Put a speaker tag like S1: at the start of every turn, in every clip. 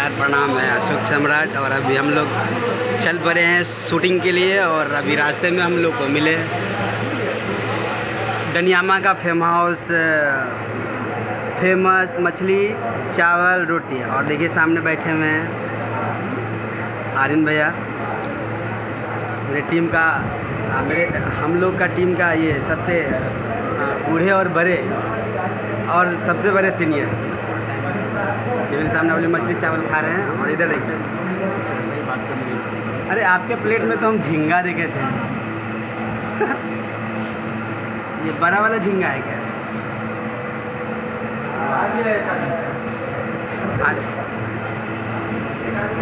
S1: नमस्कार प्रणाम, मैं अशोक सम्राट और अभी हम लोग चल पड़े हैं शूटिंग के लिए। और अभी रास्ते में हम लोग को मिले दनियामा का फेमस मछली चावल रोटी। और देखिए सामने बैठे हुए हैं आर्यन भैया, मेरे टीम का हम लोग का टीम का ये सबसे बूढ़े और बड़े और सबसे बड़े सीनियर। मेरे सामने वाले मछली चावल खा रहे हैं और इधर देखते हैं। अरे आपके प्लेट में तो हम झींगा देखे थे। ये बड़ा वाला झींगा है क्या?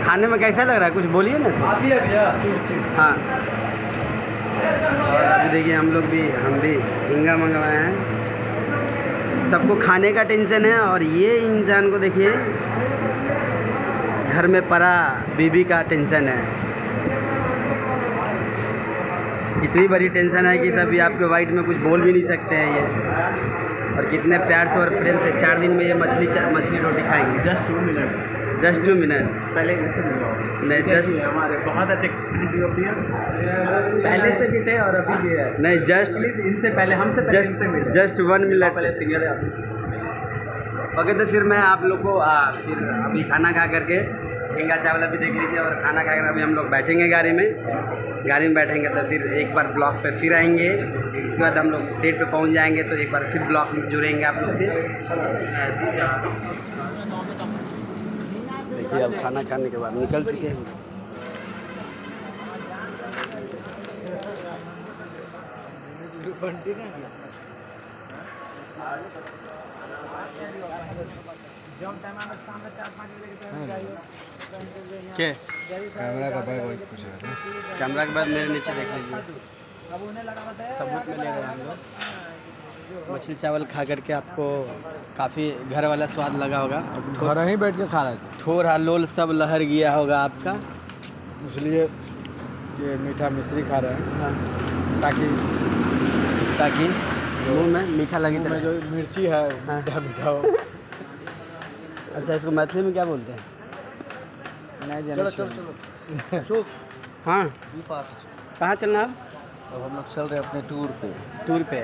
S1: खाने में कैसा लग रहा है, कुछ बोलिए ना। हाँ, और अभी देखिए हम भी झींगा मंगवाए हैं। सबको खाने का टेंशन है और ये इंसान को देखिए घर में पड़ा बीबी का टेंशन है। इतनी बड़ी टेंशन है कि सभी आपके वाइट में कुछ बोल भी नहीं सकते हैं ये। और कितने प्यार से और प्रेम से 4 दिन में ये मछली रोटी खाएंगे। जस्ट 2 मिनट
S2: पहले
S1: नहीं, जस्ट
S2: हमारे बहुत अच्छे पहले से भी थे और अभी भी है।
S1: नहीं, जस्ट
S2: इनसे पहले हमसे
S1: जस्ट 1 मिनट
S2: पहले सीनियर है।
S1: ओके, तो फिर मैं आप लोग को फिर अभी खाना खा करके झींगा चावल अभी देख लीजिए और खाना खा कर अभी हम लोग बैठेंगे गाड़ी में बैठेंगे तो फिर एक बार ब्लॉक पे फिर आएंगे। इसके बाद हम लोग सेट पे पहुंच जाएंगे तो एक बार फिर ब्लॉक में जुड़ेंगे आप लोग से। देखिए अब खाना खाने के बाद निकल चुके हैं। क्या
S3: कैमरा का बैग वही पूछ रहा था।
S1: कैमरा के बाद मेरे नीचे देख लीजिए, सबूत में ले रहे हैं हम लोग। मछली चावल खा करके आपको काफ़ी घर वाला स्वाद लगा होगा।
S3: घर ही बैठ के खा रहे थे,
S1: थोड़ा लोल सब लहर गया होगा आपका,
S3: इसलिए ये मीठा मिश्री खा रहे हैं।
S1: हाँ, ताकि मुँह में मीठा लगे।
S3: मुँह में जो मिर्ची है मीठा मीठा हो।
S1: अच्छा, इसको मैथिली में क्या बोलते हैं?
S3: नहीं
S2: चलो
S1: हाँ,
S2: फास्ट।
S1: कहाँ चलना है?
S2: अब हम लोग चल रहे हैं अपने टूर पे।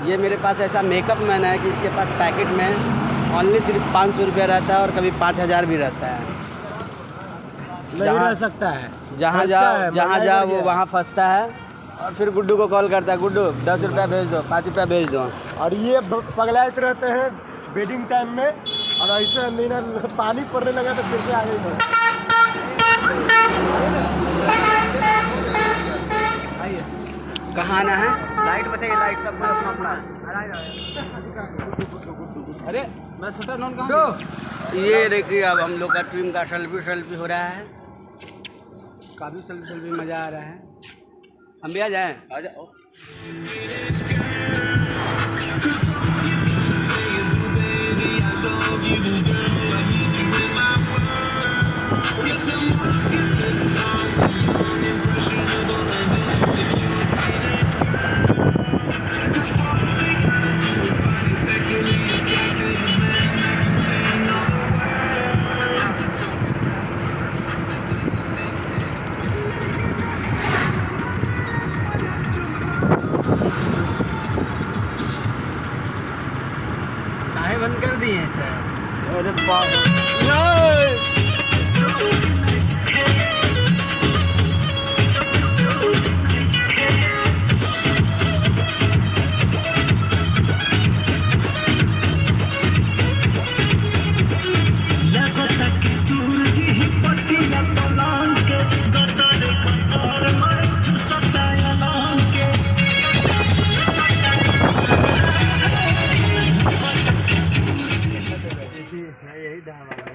S1: ये मेरे पास ऐसा मेकअप मैन है कि इसके पास पैकेट में ओनली सिर्फ 500 रुपया रहता है और कभी 5000 भी रहता है।
S3: नहीं रह सकता है,
S1: जहाँ जाओ वो वहाँ फंसता है और फिर गुड्डू को कॉल करता है, गुड्डू 10 रुपया भेज दो, 5 रुपया भेज दो।
S3: और ये पगलाइत रहते हैं वेडिंग टाइम में, और ऐसे अंदर पानी पड़ने लगा तो फिर से आ गई।
S1: कहाँ आना है?
S2: लाइट बताइए, लाइट सब में अपना।
S1: अरे मैं छोटा नॉन कहाँ? ये देखिए अब हम लोग का टीम का सेल्फी हो रहा है। काफ़ी सेल्फी मज़ा आ रहा है। हम भी आ जाएँ? आ जाओ। काहे बंद कर दिए सर? अरे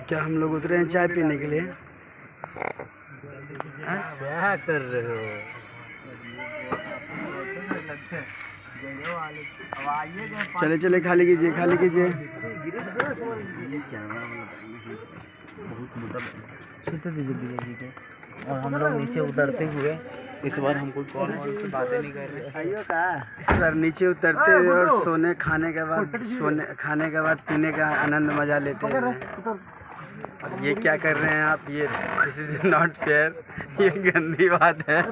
S1: क्या हम लोग उतरे हैं चाय पीने के लिए?
S3: क्या कर रहे हो?
S1: चले चले, खाली कीजिए।
S2: छूते दीजिए और हम लोग नीचे उतरते हुए इस बार हम कोई कॉल वॉल से बातें नहीं कर रहे।
S3: खाइयो का
S1: इस बार नीचे उतरते हुए और खाने के बाद पीने का आनंद मजा लेते हैं। और ये क्या कर रहे हैं आप? ये दिस इज नॉट फेयर, ये गंदी बात है।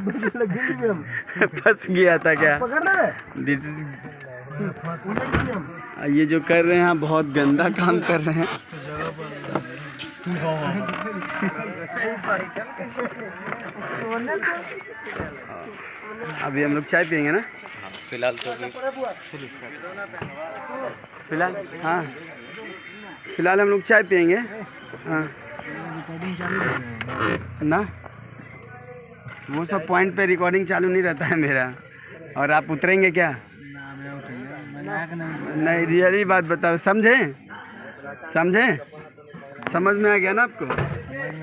S1: फंस गया था क्या? दिस इज ये जो कर रहे हैं आप बहुत गंदा काम कर रहे हैं। अभी हम लोग चाय पियेंगे ना?
S2: फिलहाल तो अभी
S1: फिलहाल हम लोग चाय पियेंगे। हाँ ना, वो सब पॉइंट पे रिकॉर्डिंग चालू नहीं रहता है मेरा। और आप उतरेंगे क्या? नहीं, रियली बात बताओ। समझे? समझ में आ गया ना आपको?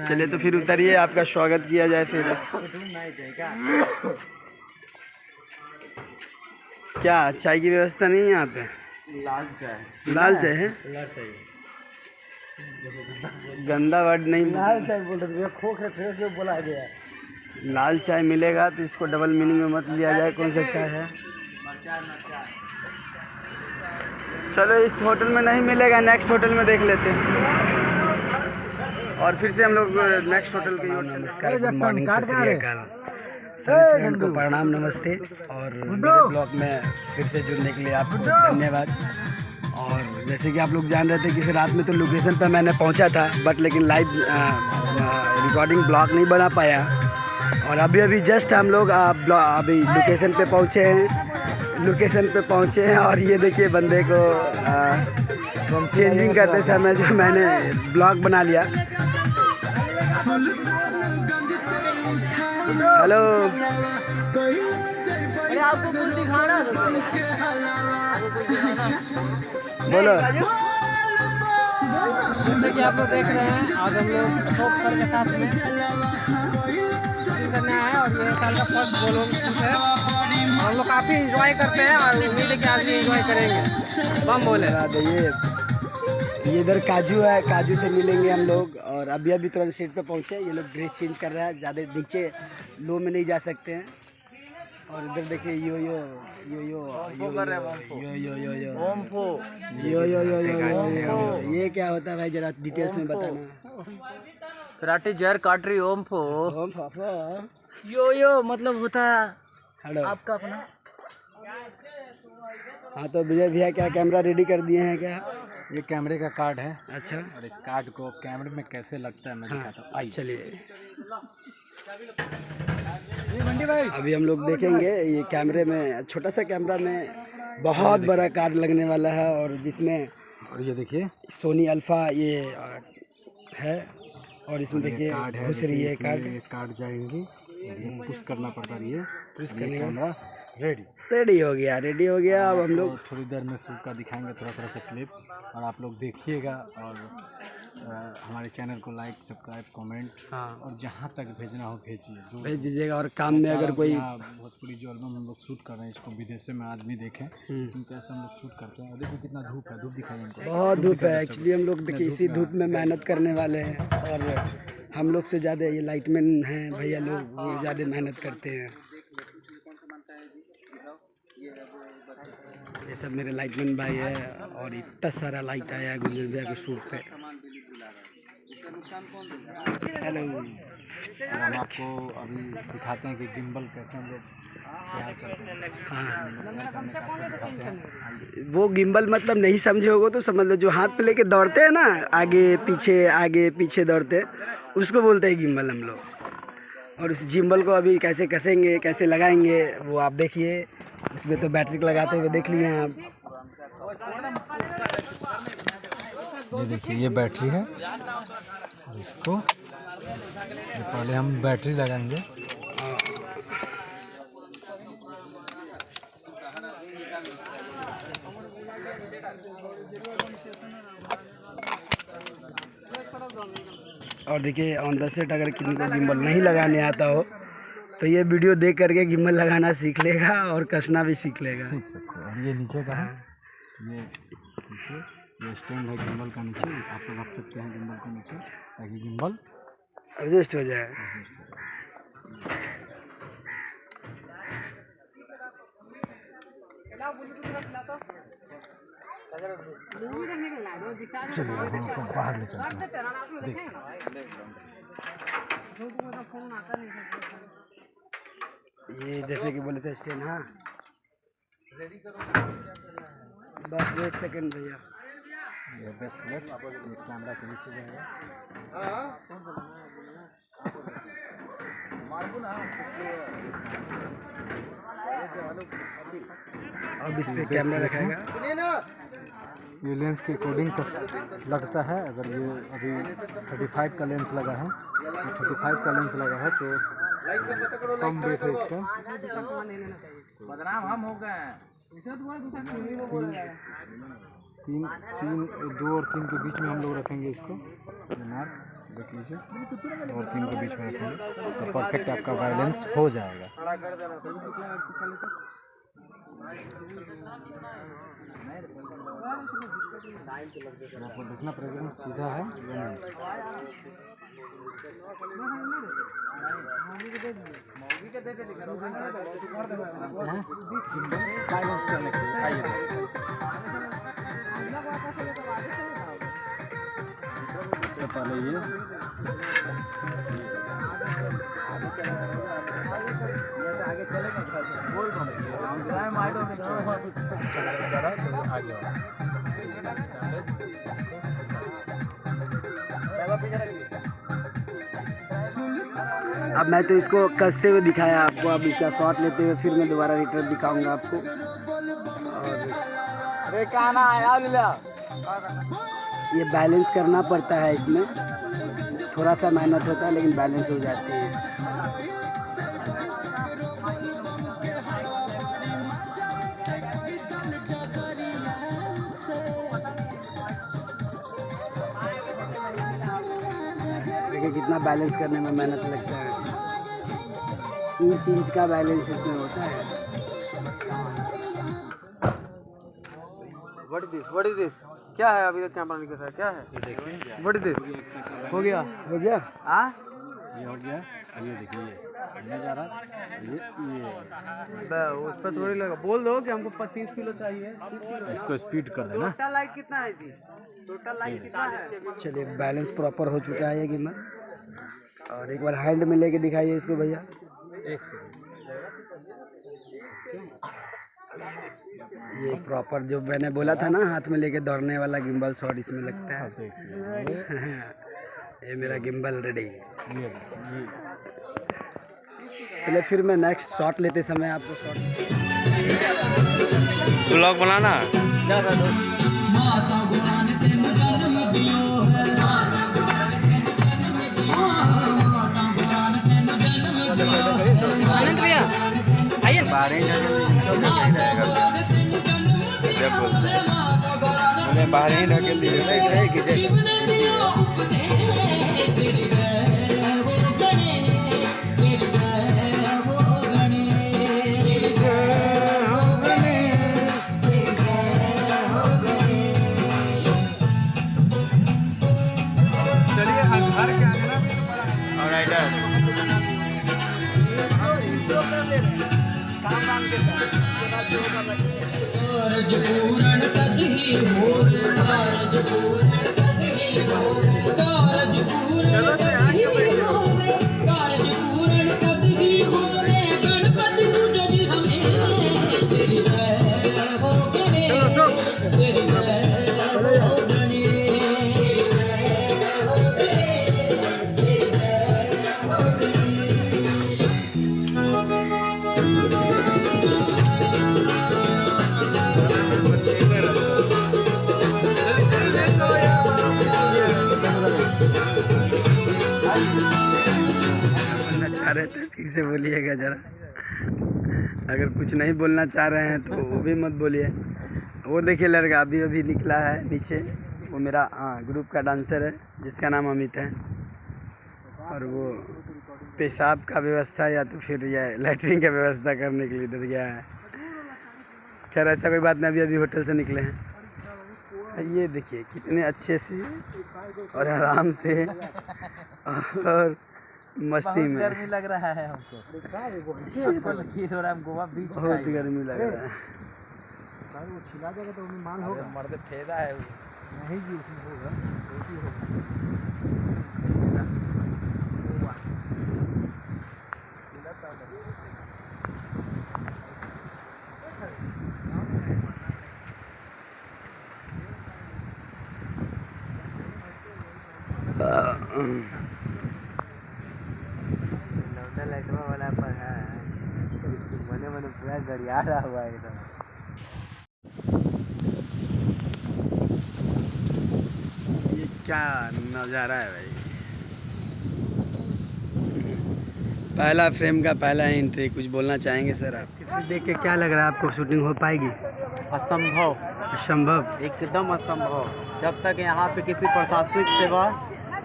S1: चलिए तो फिर उतरिए, आपका स्वागत किया जाए। फिर क्या चाय की व्यवस्था नहीं है यहाँ पे? लाल चाय है। गंदा वर्ड नहीं,
S3: लाल चाय बोल रहे थे, खोखे फेंक के बोला गया।
S1: लाल चाय मिलेगा तो इसको डबल मीनिंग में मत लिया जाए। कौन सा चाय है? चलो इस होटल में नहीं मिलेगा, नेक्स्ट होटल में देख लेते हैं। और फिर से हम लोग नेक्स्ट होटल की ओर चले। गुड मॉर्निंग, सत श्री अकाल सभी फ्रेंड को प्रणाम, नमस्ते। और मेरे ब्लॉग में फिर से जुड़ने के लिए आपको धन्यवाद। और जैसे कि आप लोग जान रहे थे कि रात में तो लोकेशन पर मैंने पहुंचा था, बट लेकिन लाइव रिकॉर्डिंग ब्लॉग नहीं बना पाया। और अभी जस्ट हम लोग अभी लोकेशन पे पहुंचे हैं। और ये देखिए बंदे को चेंजिंग करते समय जो मैंने ब्लॉग बना लिया। हेलो, बोलो।
S4: जैसे कि आप लोग देख रहे हैं, आज हम लोग अशोक सर के साथ में शूटिंग करने आए हैं। और ये साल का फर्स्ट ब्लॉग शूट है। और हम लोग काफ़ी इंजॉय करते हैं और उम्मीद है कि आज भी इंजॉय करेंगे। बम बोले।
S1: ये इधर काजू है, काजू से मिलेंगे हम लोग। और अभी तुरंत सीट पे पहुँचे। ये लोग ड्रेस चेंज कर रहा है, ज़्यादा नीचे लो में नहीं जा सकते हैं। और इधर देखिए यो ये क्या होता है भाई, जरा डिटेल्स में बताना।
S4: कराटे जहर काट रही ओम फो। यो मतलब होता है
S1: हेलो
S4: आपका अपना।
S1: हाँ तो विजय भैया क्या कैमरा रेडी कर दिए हैं क्या?
S4: ये कैमरे का कार्ड है।
S1: अच्छा,
S4: और इस कार्ड को कैमरे में कैसे लगता है मैं दिखाता हूँ।
S1: चलिए
S4: बंटी भाई,
S1: अभी हम लोग देखेंगे। ये कैमरे में, छोटा सा कैमरा में बहुत बड़ा कार्ड लगने वाला है। और जिसमें,
S4: और ये देखिए
S1: सोनी अल्फा ये है। और इसमें देखिए घुस रही है
S4: कार्ड जाएंगी। और ये पुश करना पड़ता है। ये पुश करने कैमरा
S1: रेडी हो गया। अब हम लोग
S4: थोड़ी देर में शूट का दिखाएंगे थोड़ा सा क्लिप। और आप लोग देखिएगा। और हमारे चैनल को लाइक, सब्सक्राइब, कमेंट। और जहाँ तक भेजना हो भेज
S1: दीजिएगा। और काम में अगर कोई
S4: भोजपुरी जो एल्बम हम लोग शूट कर रहे हैं, इसको विदेशों में आदमी देखें क्योंकि ऐसे हम लोग शूट करते हैं। और देखो कितना धूप है, धूप दिखाइए इनको।
S1: बहुत धूप है। एक्चुअली हम लोग देखिए इसी धूप में मेहनत करने वाले हैं। और हम लोग से ज़्यादा ये लाइटमैन हैं भैया लोग, वो ज़्यादा मेहनत करते हैं। ये सब मेरे लाइटमैन भाई है। और इतना सारा लाइट आया है गुंजन भैया के शूट पे। हेलो,
S4: हम आपको अभी दिखाते हैं कि गिम्बल कैसे हम लोग तैयार करते हैं।
S1: हाँ, वो गिम्बल मतलब नहीं समझे होगो तो समझ लो, जो हाथ पे लेके दौड़ते हैं ना, आगे पीछे दौड़ते हैं, उसको बोलते हैं गिम्बल हम लोग। और उस गिम्बल को अभी कैसे कसेंगे, कैसे लगाएंगे, वो आप देखिए। उसमें तो बैटरी लगाते हुए देख लिए हैं आप।
S4: ये देखिए, ये बैटरी है। और इसको पहले हम बैटरी लगाएंगे।
S1: और देखिए ऑन द सेट, अगर किसी को गिम्बल नहीं लगाने आता हो तो ये वीडियो देख करके गिम्बल लगाना सीख लेगा और कसना भी सीख लेगा।
S4: सीख सकते हैं। और ये नीचे का है, ये देखिए, ये स्टैंड है गिम्बल का। नीचे आप लोग रख सकते हैं गिम्बल को नीचे, ताकि गिम्बल
S1: एडजस्ट हो जाए।
S3: चलिए हमको बाहर ले चलते हैं।
S1: ये जैसे कि बोले थे स्टैंड, हाँ बस 1 सेकंड भैया।
S3: ये बेस्ट प्लेट एक कैमरा के नीचे जाएगा।
S1: अब इस पे कैमरा रखेगा।
S3: ये लेंस के अकॉर्डिंग लगता है। अगर ये अभी 35 का लेंस लगा है, 35 का लेंस लगा है तो कम वेट है इसका।
S2: बदनाम हम हो गए।
S3: 2 और 3 के बीच में हम लोग रखेंगे इसको। मार्क देख लीजिए, 2 और 3 के बीच में रखेंगे तो परफेक्ट आपका बैलेंस हो जाएगा। आपको देखना पड़ेगा सीधा है या नहीं। बैलेंस करने के लिए आइए तो पहले ये आगे
S1: अब मैं तो इसको कसते हुए दिखाया आपको, अब इसका शॉट लेते हुए फिर मैं दोबारा रिटर्न दिखाऊंगा आपको। ये बैलेंस करना पड़ता है, इसमें थोड़ा सा मेहनत होता है लेकिन बैलेंस हो जाती है। देखिए कितना बैलेंस करने में मेहनत लगता है। इंच का बैलेंस इसमें होता है।
S2: What is this? क्या है अभी तक कैमरा निकल रहा है? क्या है? What is this?
S1: हो गया
S2: हाँ?
S3: ये हो गया। ये देखिए ये जा रहा ये
S2: उस पर थोड़ी लगा। बोल दो कि हमको 30 किलो चाहिए।
S3: इसको स्पीड कर देना।
S2: टोटल लाइट कितना है जी? टोटल लाइट कितना है?
S1: चलिए बैलेंस प्रॉपर हो चुका है ये गिम्बल। और एक बार हैंड में लेके दिखाइए इसको भैया। ये प्रॉपर जो मैंने बोला था ना हाथ में लेके दौड़ने वाला गिम्बल शॉट इसमें लगता है। ये मेरा गिम्बल रेडी। चलिए फिर मैं नेक्स्ट शॉट लेते समय आपको शॉट
S2: ब्लॉग बनाना बाहर ही ढकेल दीजिए।
S1: चाह रहे थे फिर से बोलिएगा जरा। अगर कुछ नहीं बोलना चाह रहे हैं तो वो भी मत बोलिए। वो देखिए लड़का अभी अभी निकला है नीचे, वो मेरा ग्रुप का डांसर है जिसका नाम अमित है। और वो पेशाब का व्यवस्था या तो फिर ये लैट्रिन का व्यवस्था करने के लिए इधर गया है। खैर ऐसा कोई बात नहीं, अभी अभी होटल से निकले हैं। ये देखिए कितने अच्छे से और आराम से और मस्ती में।
S2: गर्मी लग रहा है हमको। फील हो रहा है गोवा बीच।
S1: बहुत गर्मी लग रहा है।
S3: है, वो छिला जाएगा तो उसमें माल होगा।
S2: मर्द फेदा है वो।
S3: नहीं जी, उसमें होगा, रोटी होगा।
S2: लाइटवा वाला पर है, मने मने पूरा गरिया रहा हुआ है एकदम।
S1: ये क्या नज़ारा है भाई। पहला फ्रेम का पहला एंट्री, कुछ बोलना चाहेंगे सर आप? देख के क्या लग रहा है आपको, शूटिंग हो पाएगी?
S2: असंभव,
S1: असंभव,
S2: एकदम असंभव। जब तक यहाँ पे किसी प्रशासनिक सेवा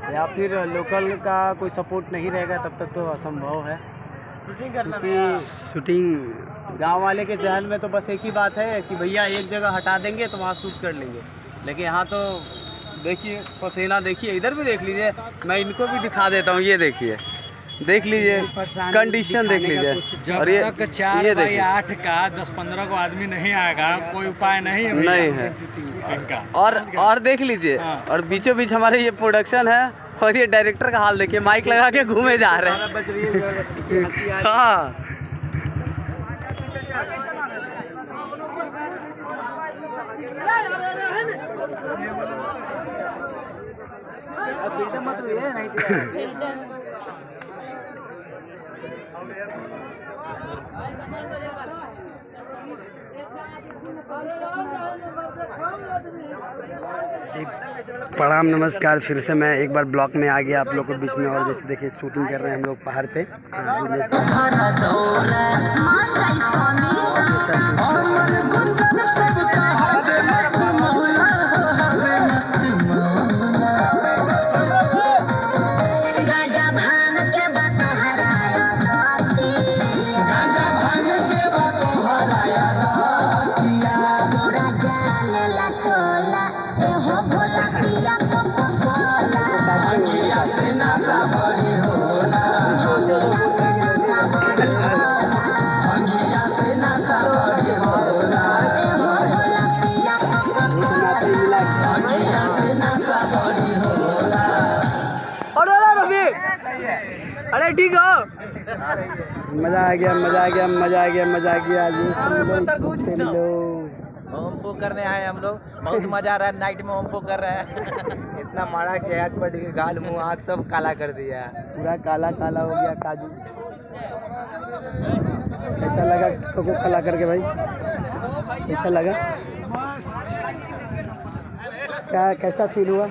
S2: या फिर लोकल का कोई सपोर्ट नहीं रहेगा तब तक तो असंभव है। क्योंकि
S1: शूटिंग
S2: गांव वाले के जहन में तो बस एक ही बात है कि भैया एक जगह हटा देंगे तो वहाँ शूट कर लेंगे, लेकिन यहाँ तो देखिए पसीना, देखिए इधर भी देख लीजिए, मैं इनको भी दिखा देता हूँ, ये देखिए, देख लीजिए कंडीशन देख लीजिए। और ये
S5: 4x8 का 10-15 को आदमी नहीं आएगा, कोई उपाय नहीं है इनका।
S2: और देख लीजिए, और बीचों बीच हमारे ये प्रोडक्शन है, और ये डायरेक्टर का हाल देखिए, माइक लगा के घूमे जा रहे हैं। हाँ,
S1: जी प्रणाम, नमस्कार। फिर से मैं एक बार ब्लॉक में आ गया आप लोग के बीच में। और जैसे देखिए शूटिंग कर रहे हैं हम लोग पहाड़ पे।
S2: अरे ठीक हो,
S1: मजा आ गया, मजा आ गया, मजा आ गया, मजा आ गया।
S2: ओम्पो करने आए हम लोग, बहुत मजा आ रहा है। नाइट में ओम्पो कर रहे हैं। इतना मारा कि आँख पड़ गई, गाल मुंह आँख सब काला कर दिया,
S1: पूरा काला काला हो गया काजू। कैसा लगा कोको काला करके भाई? कैसा लगा? क्या कैसा फील हुआ?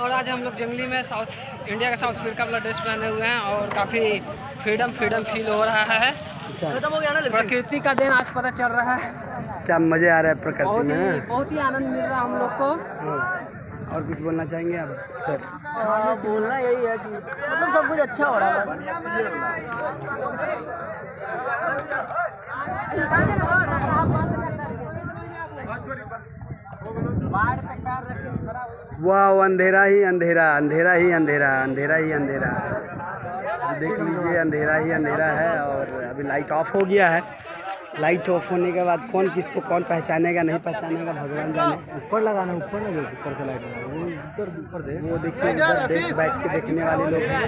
S4: और आज हम लोग जंगली में साउथ इंडिया का साउथ अफ्रीका वाला ड्रेस पहने हुए हैं और काफ़ी फ्रीडम फील हो रहा है।
S1: अच्छा,
S4: प्रकृति का देन आज पता चल रहा है।
S1: क्या मजे आ रहा है प्रकृति में?
S4: बहुत ही आनंद मिल रहा है हम लोग को।
S1: और कुछ बोलना चाहेंगे आप सर?
S4: बोलना यही है कि मतलब सब कुछ अच्छा हो रहा है बस।
S1: वाह, अंधेरा ही अंधेरा, अंधेरा ही अंधेरा, अंधेरा ही अंधेरा। देख लीजिए अंधेरा ही अंधेरा है। और अभी लाइट ऑफ हो गया है। लाइट ऑफ होने के बाद कौन किसको कौन पहचानेगा नहीं पहचानेगा भगवान जाने।
S3: ऊपर लगाना, ऊपर नहीं, ऊपर से लाइट लगाना, वो ऊपर से।
S1: वो देखिए उधर देख बैठ के देखने वाले लोग हैं।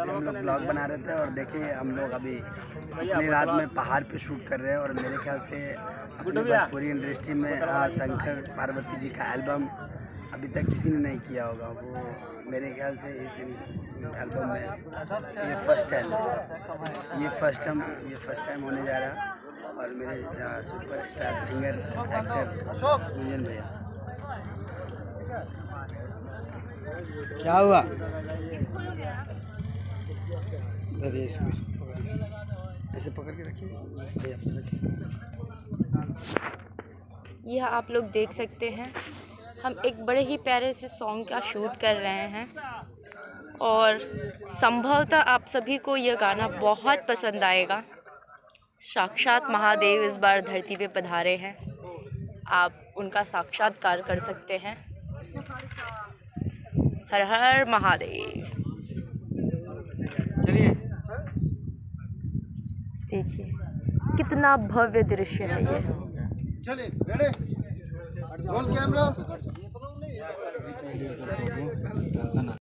S1: हम लोग ब्लॉग बना रहे थे और देखिए हम लोग अभी इतनी रात में पहाड़ पे शूट कर रहे हैं। और मेरे ख्याल से अपनी भोजपुरी इंडस्ट्री में शंकर पार्वती जी का एल्बम अभी तक किसी ने नहीं किया होगा। वो मेरे ख्याल से इस एल्बम में ये फर्स्ट टाइम होने जा रहा। और मेरे super star singer actor Gunjan भैया। क्या हुआ? ऐसे पकड़ के रखिए भैया,
S6: यह आप लोग देख सकते हैं, हम एक बड़े ही प्यारे से सॉन्ग का शूट कर रहे हैं और संभवतः आप सभी को यह गाना बहुत पसंद आएगा। साक्षात महादेव इस बार धरती पे पधारे हैं, आप उनका साक्षात्कार कर सकते हैं। हर हर महादेव।
S2: चलिए
S6: देखिए कितना भव्य दृश्य है ये।
S1: चलिए रेडी, रोल कैमरा।